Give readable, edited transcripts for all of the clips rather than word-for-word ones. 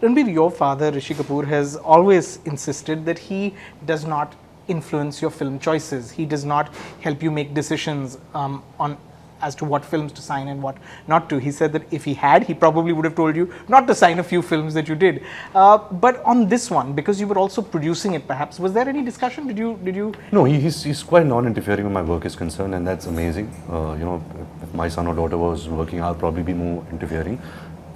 Ranbir, your father, Rishi Kapoor, has always insisted that he does not influence your film choices. He does not help you make decisions on as to what films to sign and what not to. He said that if he had, he probably would have told you not to sign a few films that you did. But on this one, because you were also producing it perhaps, was there any discussion? Did you? No, he's quite non-interfering when my work is concerned, and that's amazing. If my son or daughter was working, I'll probably be more interfering.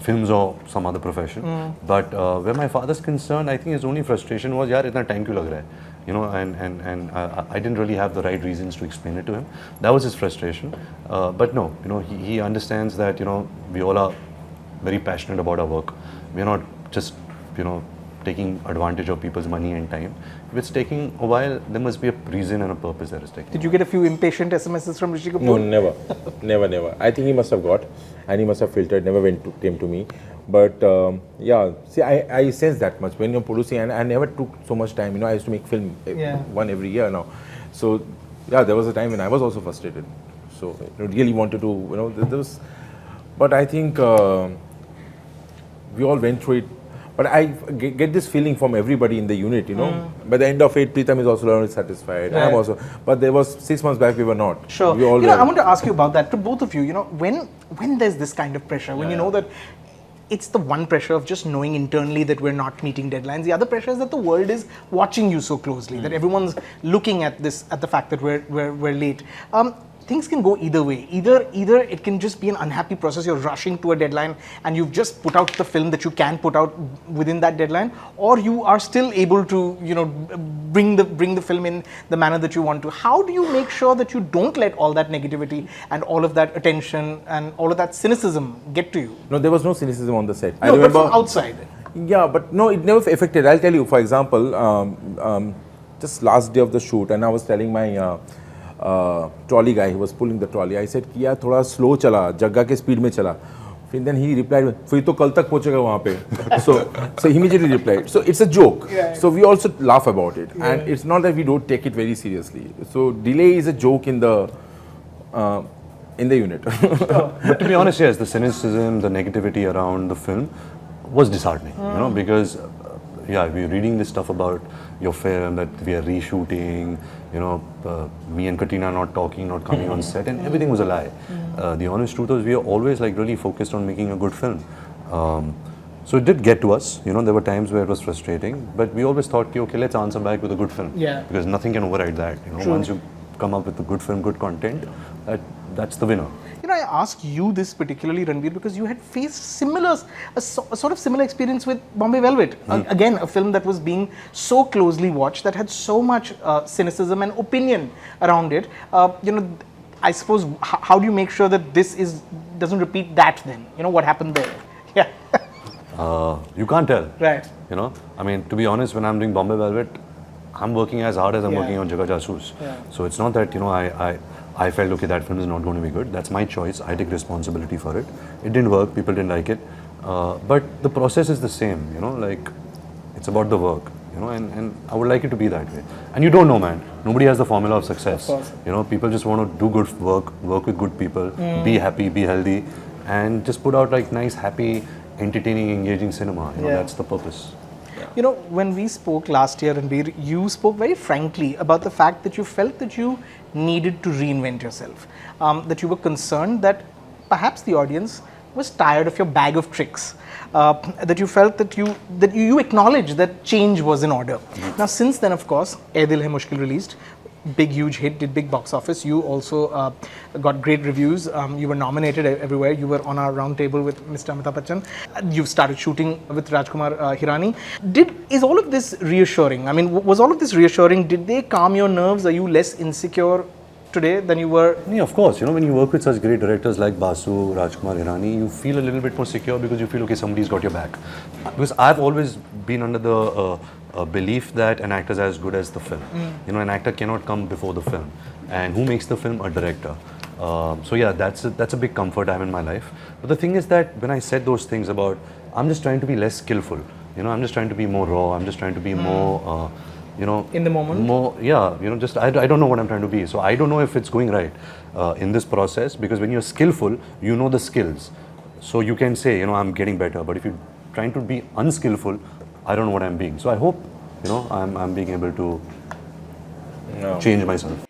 Films or some other profession. But where my father's concerned, I think his only frustration was, yaar, itna time kyun lag raha hai? And I didn't really have the right reasons to explain it to him. That was his frustration. But no, he understands that, we all are very passionate about our work. We're not just, taking advantage of people's money and time. If it's taking a while, there must be a reason and a purpose that is taking. Did you get a few impatient SMSs from Rishi Kapoor? No, never. I think he must have got, and he must have filtered, never came to me. But yeah, see, I sense that much when you're producing, and I never took so much time. I used to make film one every year now. So yeah, there was a time when I was also frustrated. So I really wanted to, there was, but I think we all went through it. But I get this feeling from everybody in the unit, By the end of it, Pritam is also not satisfied. Right. I'm also. But there was 6 months back, we were not. Sure. We all I want to ask you about that to both of you. When there's this kind of pressure, when you know that it's the one pressure of just knowing internally that we're not meeting deadlines. The other pressure is that the world is watching you so closely, that everyone's looking at the fact that we're late. Things can go either way. Either it can just be an unhappy process. You're rushing to a deadline and you've just put out the film that you can put out within that deadline, or you are still able to, bring the film in the manner that you want to. How do you make sure that you don't let all that negativity and all of that attention and all of that cynicism get to you? No, there was no cynicism on the set. No, I remember, but from outside. Yeah, but no, it never affected. I'll tell you. For example, just last day of the shoot, and I was telling my trolley guy who was pulling the trolley, I said कि यार थोड़ा slow चला, जग्गा के speed में चला. Then he replied, फिर तो कल तक पहुंचेगा वहाँ पे. So he immediately replied. So it's a joke. Yeah. So we also laugh about it, and it's not that we don't take it very seriously. So delay is a joke in the unit. But to be honest, yes, the cynicism, the negativity around the film was disheartening. Because we're reading this stuff about your film, that we are reshooting, me and Katrina not talking, not coming on set, and everything was a lie. The honest truth was we are always really focused on making a good film. So it did get to us, there were times where it was frustrating, but we always thought, okay, let's answer back with a good film. Yeah. Because nothing can override that. Once you come up with a good film, good content, that's the winner. I ask you this particularly, Ranbir, because you had faced a sort of similar experience with Bombay Velvet. Again, a film that was being so closely watched, that had so much cynicism and opinion around it. I suppose, how do you make sure that this doesn't repeat that then? What happened there? Yeah. You can't tell. Right. To be honest, when I'm doing Bombay Velvet, I'm working as hard as I'm working on Jaga Jasoos. Yeah. So it's not that, I felt, okay, that film is not going to be good. That's my choice. I take responsibility for it. It didn't work. People didn't like it. But the process is the same, it's about the work, and I would like it to be that way. And you don't know, man. Nobody has the formula of success. Of course. People just want to do good work with good people, be happy, be healthy, and just put out nice, happy, entertaining, engaging cinema. That's the purpose. When we spoke last year, Ranbir, you spoke very frankly about the fact that you felt that you needed to reinvent yourself, that you were concerned that perhaps the audience was tired of your bag of tricks, that you felt that you acknowledged that change was in order. Now, since then, of course, Ae Dil Hai Mushkil released, big, huge hit, did big box office. You also got great reviews. You were nominated everywhere. You were on our round table with Mr. Amitabh Bachchan. You've started shooting with Rajkumar Hirani. Is all of this reassuring? Was all of this reassuring? Did they calm your nerves? Are you less insecure today than you were? Yeah, of course. When you work with such great directors like Basu, Rajkumar Hirani, you feel a little bit more secure because you feel, okay, somebody's got your back. Because I've always been under the belief that an actor is as good as the film. An actor cannot come before the film. And who makes the film? A director. So yeah, that's a big comfort I have in my life. But the thing is that when I said those things about, I'm just trying to be less skillful. I'm just trying to be more raw. I'm just trying to be more, in the moment? More, yeah, just, I don't know what I'm trying to be. So I don't know if it's going right in this process, because when you're skillful, you know the skills. So you can say, I'm getting better. But if you trying to be unskillful, I don't know what I'm being. So I hope, I'm being able to change myself.